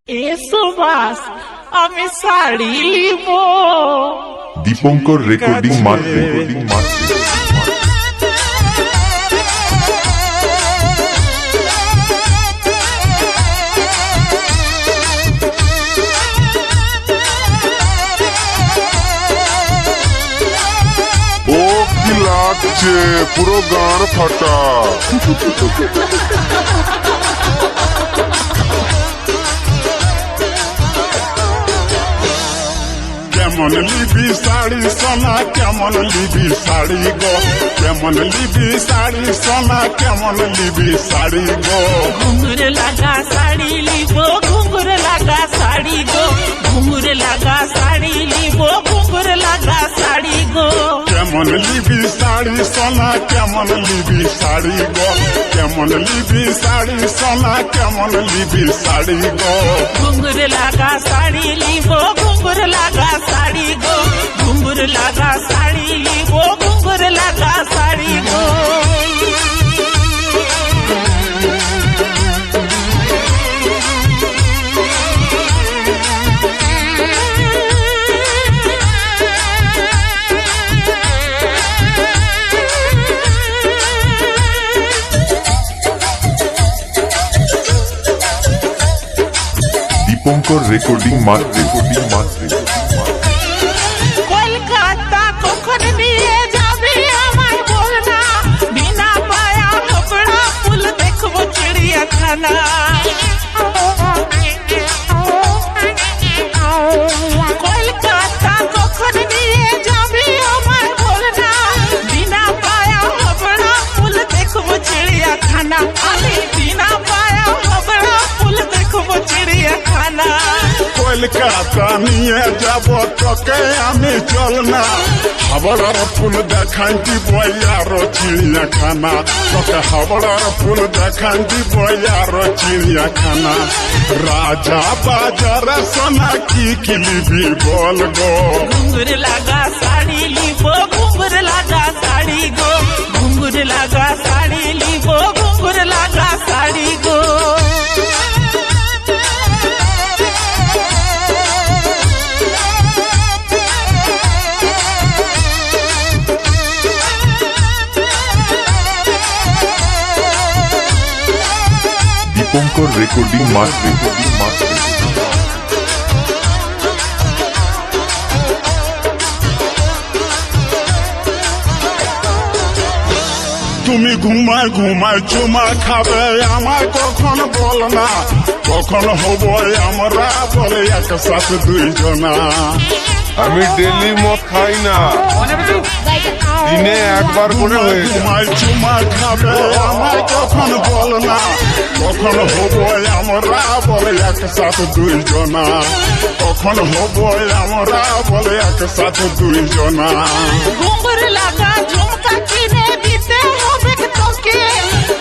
সুভাষ, আমি শাড়ি লিব। দীপঙ্কর রেকর্ডিং মাত্রে ও কি লাগছে, পুরো গাঁড় ফাটা। কেমন লিবি শাড়ি সোনা, কেমন লিবি শাড়ি গো, কেমন লিবি শাড়ি সোনা, কেমন লিবি শাড়ি গো। ঘুঙুর লাগা শাড়ি লিব, ঘুঙুর লাগা শাড়ি গো, ঘুঙুর লাগা শাড়ি লিব, ঘুঙুর লাগা শাড়ি গো। কেমন লিবি শাড়ি সোনা, কেমন লিবি শাড়ি গো, কেমন লিবি শাড়ি সোনা, কেমন লিবি শাড়ি গো। ঘুঙুর লাগা শাড়ি লিব, ঘুঙুর লাগা শাড়ি গো, ঘুঙুর লাগা শাড়ি লিব, ঘুঙুর লাগা শাড়ি গো। দীপঙ্কর রেকর্ডিং মাত্রে কলকাতা কখন নিয়ে যাবি আমার বল না, বিনা পায়া হাবড়া ফুল দেখবো চিড়িয়াখানা। কলকাতা কখন নিয়ে যাবি আমার বল না, বিনা পায়া হাবড়া ফুল দেখবো চিড়িয়াখানা। আমি বিনা পায়া হাবড়া ফুল দেখবো চিড়িয়াখানা। কলকাতা নিয়ে যাব তোকে আমি, চল না হাবড়ার ফুল দেখান দিব আরো চিড়িয়াখানা, তোকে হাবড়ার ফুল দেখান দিব আরো চিড়িয়াখানা। রাজা বাজার সোনা কি কিনবি বল গো। ঘুঙুর লাগা শাড়ি লিব, ঘুঙুর লাগা শাড়ি গো, ঘুঙুর লাগা শাড়ি লিব, ঘুঙুর লাগা শাড়ি গো। দীপঙ্কর রেকর্ডিং মাত্রে তুমি ঘুমায় ঘুমায় চুমা খাবে আমায় কখন বল না, কখন হব আমরা বলে একসাথে দুইজনা। আমি ডেলি মদ খাই না, দিনে একবার করে হয়েছে। ঘুমায় চুমা খাবে আমায় কখন বল না, কখন হব আমরা বলে একসাথে দুইজনা, কখন হব আমরা বলে একসাথে দুইজনা। ঘুঙুর লাগা ঝুমকা কিনে দিতে হবে তোকে,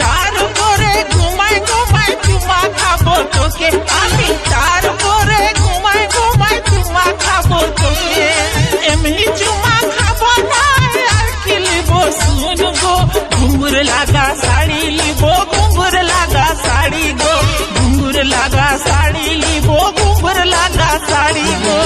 তার উপরে ঘুমায় ঘুমায় চুমা খাবো তোকে। আমি তার উপরে ঘুমায় ঘুমায় চুমা খাবো তোকে। এমনি চুমা খাবো না আর কি লিব শুন গো। ঘুঙুর লাগা শাড়ি লিব, ঘুঙুর লাগা শাড়ি গো, ঘুঙুর লাগা শাড়ি লিব, ঘুঙুর লাগা শাড়ি গো।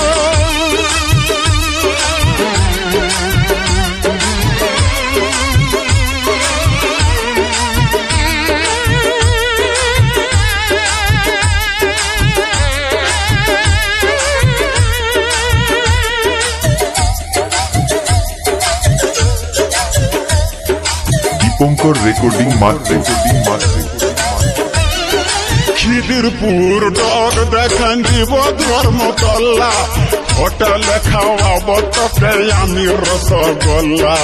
দীপঙ্কর রেকর্ডিং মাত্রে খিদিরপুর ডগ দেখান দিব ধর্মতলা, হোটেল খাওয়াব তোকে আমি রসগোল্লা।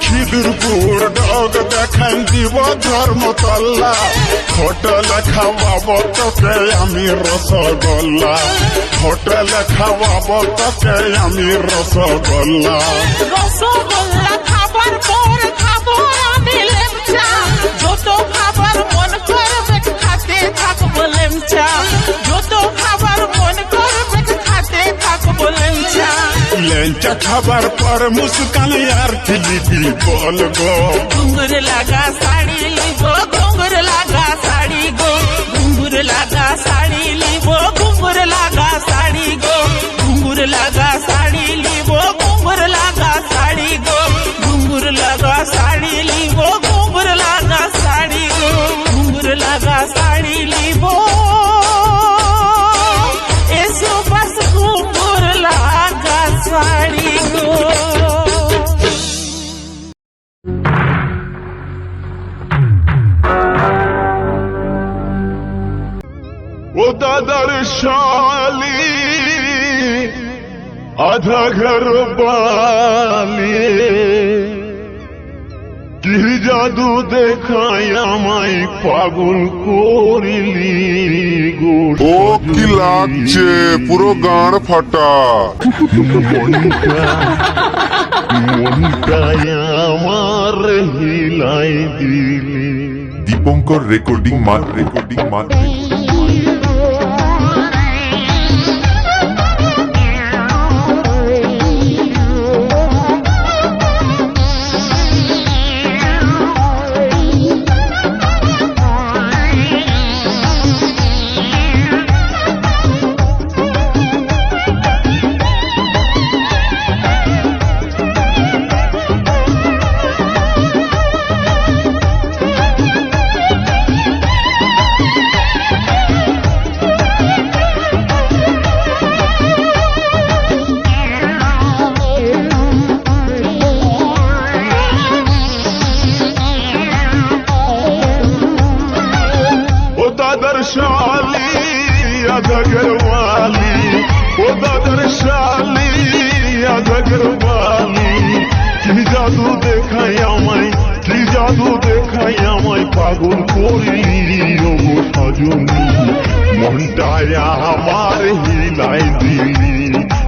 খিদিরপুর ডগ দেখান দিব ধর্মতলা, হোটেল খাওয়াব তোকে আমি রসগোল্লা, হোটেল খাওয়াব তোকে আমি রসগোল্লা। রসগোল্লা খাবার পর খাবো আমি লেমচা, যত খাবার মন করবে খাতে থাকবো লেমচা, যত খাবার মন করবে খাতে থাকবো লেমচা। লেঞ্চা খাবার পর মুস্কান আর কি লিবি বল গো। ঘুঙুর লাগা শাড়ি লিব, ঘুঙুর দাদার শালি আধা ঘর বালি কি জাদু দেখায় আমায় পাগল করিলি গো ও কি লাগছে পুরো গাঁড় ফাটা। মনটায় আমার হিলাই দিলি। দীপঙ্কর রেকর্ডিং মাত্রে। शाली आधा घरवाली ओ दादर शाली आधा घरवाली की जादू देखाय আমায় की जादू देखाय আমায় পাগল করিলি ও গো সজনী মনটায় আমার হিলাই দিলি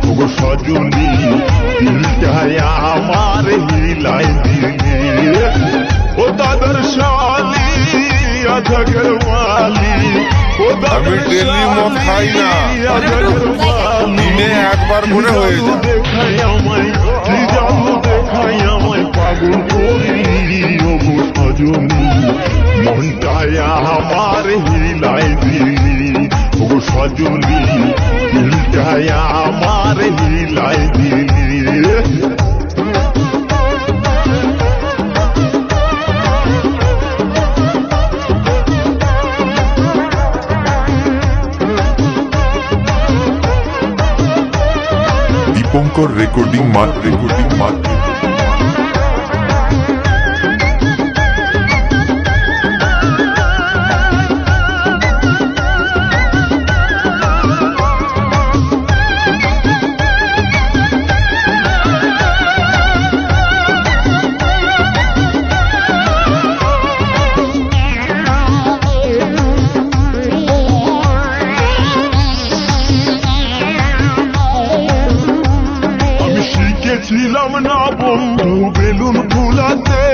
ও গো সজনী দিলটায় আমার হিলাই দিলি ও দাদর শালি আধা ঘরওয়ালি আমি ডেলি মদ খাই না, দিনে একবার করে হয়ে যায়। দেখাই আমায় কি জাদু দেখাই আমায় পাগল করিলি ও গো সজনী মনটায় আমার হিলাই দিলি ও গো সজনী দিলটায় আমার হিলাই দিলি। দীপঙ্কর রেকর্ডিং মাত্রে। ছিলাম না বন্ধু বেলুন ফুলাতে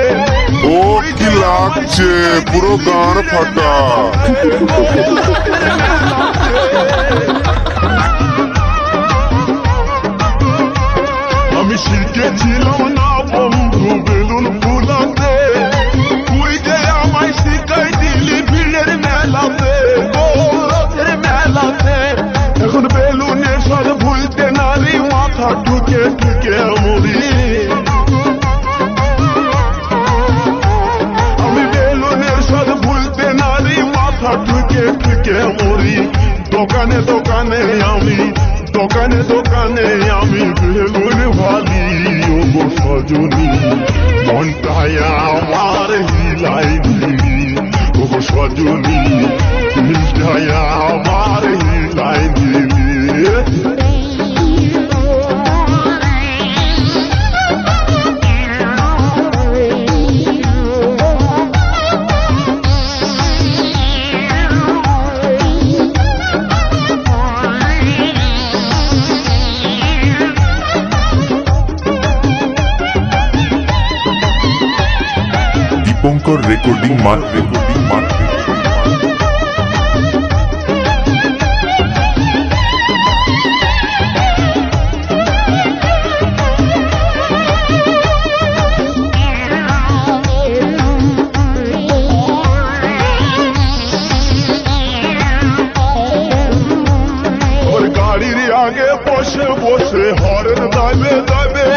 ও কি লাগছে পুরো গাঁড় ফাটা। আমি শিখেছিলাম না বন্ধু বেলুন ফুলাতে তুই যে আমায় শিখাই দিলি ভিড়ের মেলাতে গৌরবের মেলাতে এখন বেলুনের সব ভুলতে নারী মাথা ঠুকে ঠুকে মরি আমি বেলুনের সব ভুলতে নারী মাথা ঠুকে ঠুকে মরি দোকানে দোকানে আমি বেলুন ভালি ও গো সজনী মনটায় আমার হিলাই দিলি ও গো সজনী দিলটায় আমার হিলাই দিলি। দীপঙ্কর রেকর্ডিং মাত্রে। গাড়ির আগে বসে বসে হরেন দাবে দাবে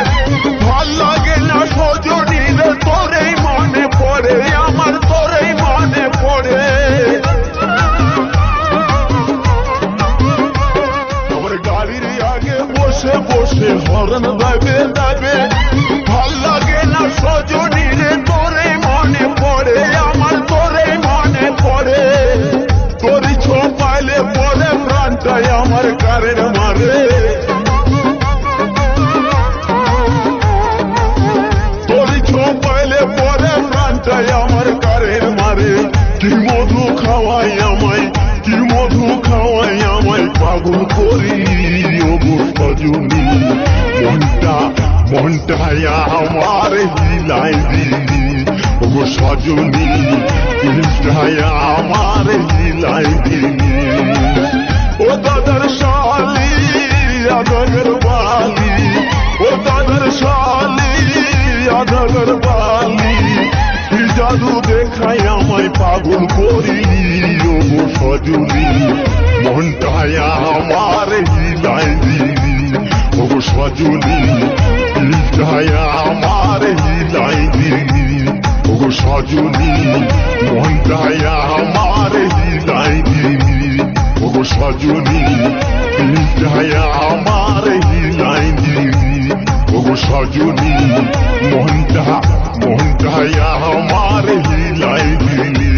ভাল লাগে না সজনী রে তোরেই মনে পড়ে আমার তোরেই মনে পড়ে খাওয়াই আমায়, কি মধু খাওয়াই আমায় পাগল করি ওগো সজনী। মনটায় আমার হিলাই দিলি ওগো সজনী, মনটায় আমার হিলাই দিলি। ও দাদার শালি আদরের বালি, ও দাদার শালি আদরের বালি, কি জাদু দেখাই আমায় পাগল করি ওগো সজনী। মনটায় আমার হিলাই দিলি ওগো সজনী, মনটায় আমার হিলাই দিলি ওগো সজনী। মনটায় আমার হিলাই দিলি ওগো সজনী, মনটায় আমার হিলাই দিলি ওগো সজনী। মনটায় আমার হিলাই দিলি।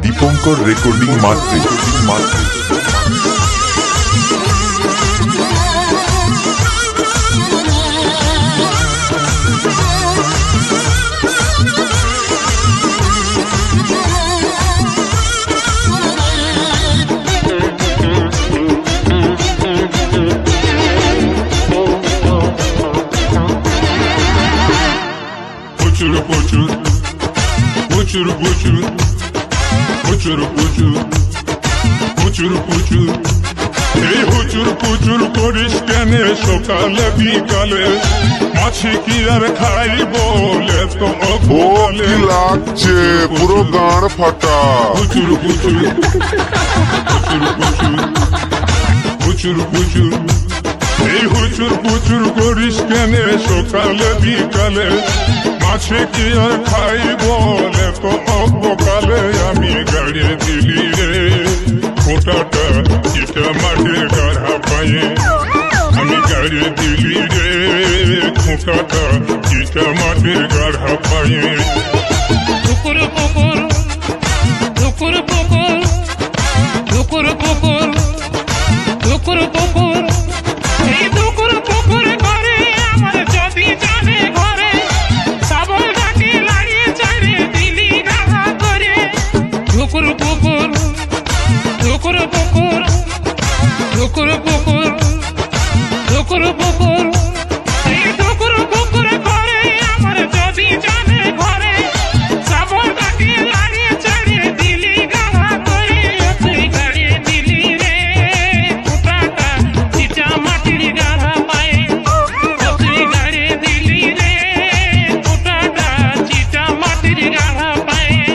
দীপঙ্কর রেকর্ডিং মাত্রে। এই হুচুর পুচুর করিস কেনে সকালে বিকালে, মাছি কি আর খাই বলে তো ও কি লাগছে পুরো গাঁড় ফাটা। পুচুর পুচুর পুচুর পুচুর, এই হুচুর পুচুর করিস কেনে সকালে বিকালে, মাছে কি আর খাই বলে তো অপকালে। আমি গাড়ি দিলি রে ফোটাটা চিটা মাঠে গাড়া পায়ে, আমি গাড়ি দিলি রে ফোটাটা চিটা মাঠে গাড়া পায়ে। ধুকুর পুকুর ধুকুর পুকুর ধুকুর পুকুর ধুকুর পুকুর, এই ধুকুর পুকুর করে আমার যদি জানে ঘরে, সাবল ডাকে লাড়িয়ে চাড়ে দিলি রাহা করে। ধুকুর পুকুর ধুকুর পুকুর ধুকুর পুকুর ধুকুর পুকুর, এই ধুকুর পুকুর করে আমার যদি জানে ঘরে, সাবল ডাকে লাড়িয়ে চাড়ে দিলি রাহা করে। তুই গাড়িয়ে দিলি রে ফুটাটা চিটা মাটির গাড়া পায়ে, তুই গাড়িয়ে দিলি রে ফুটাটা চিটা মাটির গাড়া পায়ে।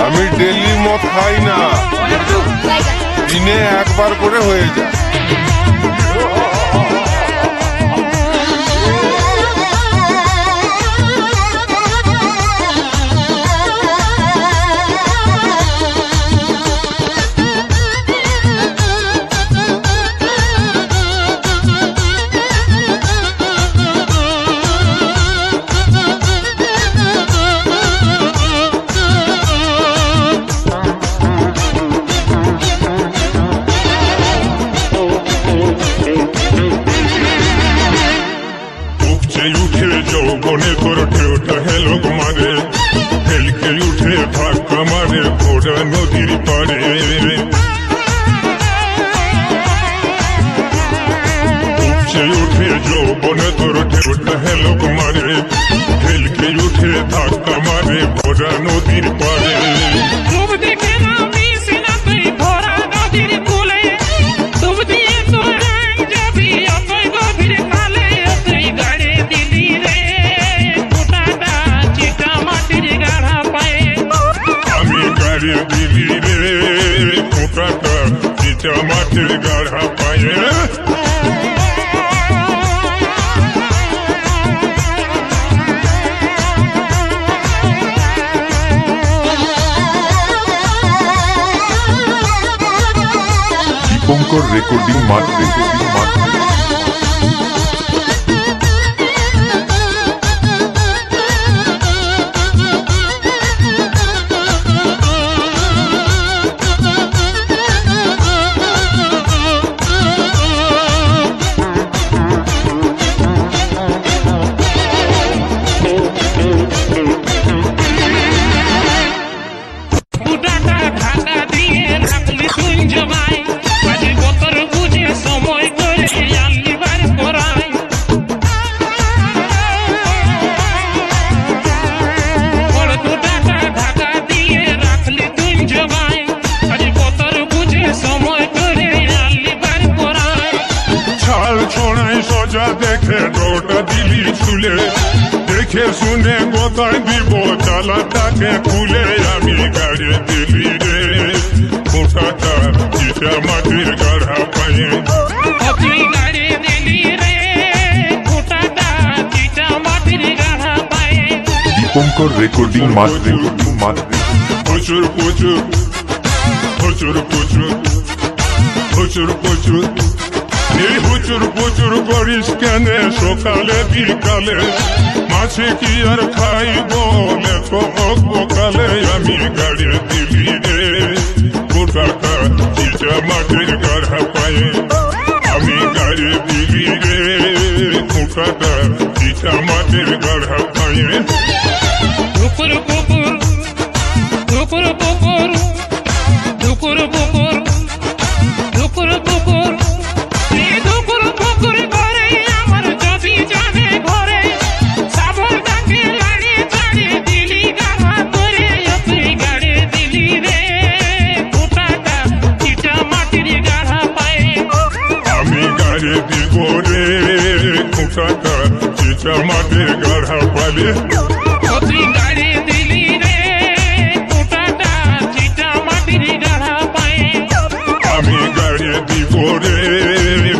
আমি ডেলি মদ খাই না, দিনে একবার করে হয়ে যায়। উঠে যৌবনে তোর ঢেউটা হেলক মারে, হেলকে উঠে ধাক্কা মারে ঘোড়া নদীর পাড়ে। উপচে উঠে যৌবনে তোর ঢেউটা হেলক মারে, হেলকে উঠে ধাক্কা মারে ঘোড়া নদীর পাড়ে। ডুব দেখে নামিস না তুই ভরা নদীর কূলে, ডুব দিয়ে তোর রং যাবি অতই গভীর কালে। তুই গাড়ি দিলি রে ফুটাটা চিটা মাটির গাড়া পায়ে, আমি গাড়ি দিলি রে ফোটাটা চিটা মাটির গাড়া পায়ে। দীপঙ্কর রেকর্ডিং মাত্রে। ছড়াই সোজা দেখে ডোটা দিলি ছুলে দেখে শুনে কোথায় দিব চালাটাকে খুলে আমি গাড়ি দিলি রে ফোটাটা চিটা মাটির গাড়া পায়ে তুই গাড়ি দিলি রে ফোটাটা চিটা মাটির গাড়া পায়ে দীপঙ্কর রেকর্ডিং মাত্রে প্রচুর প্রচুর প্রচুর প্রচুর প্রচুর প্রচুর এই প্রচুর প্রচুর করিস কেন সকালে বিকালে মাছে কি আর খাইব কালে আমি গাড়ি দিলি রে গোটাটা চিটা মাটির গাড়া পায়ে আমি গাড়ি দিলি রে গোটাটা চিটা মাটির গাড়া পায়ে ঢুকুর পুকুর ঢুকুর পুকুর ঢুকুর পুকুর ঢুকুর পুকুর ঢুকুর পুকুর করে আমার যদি জানে ঘরে সাবল ডাকে লাড়ি চাড়ি দিলি গাড়া করে তুই গাড়ি দিলি রে ফোটাটা চিটা মাটির গাড়া পায়ে আমি গাড়ি দিব রে গোটাটা চিটা মাটির গাড়া পালে তুই গাড়ি দিলি রে ফোটাটা চিটা মাটির গাড়া পায়ে আমি গাড়ি দিব রে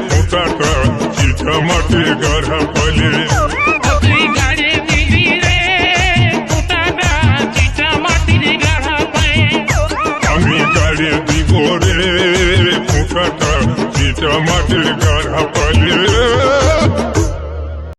ফোটাটা চিটা মাটির গাড়া পালে তুই গাড়ি দিলি রে ফোটাটা চিটা মাটির গাড়া পায়ে আমি গাড়ি দিব রে ফোটাটা চিটা মাটির গাড়া পালে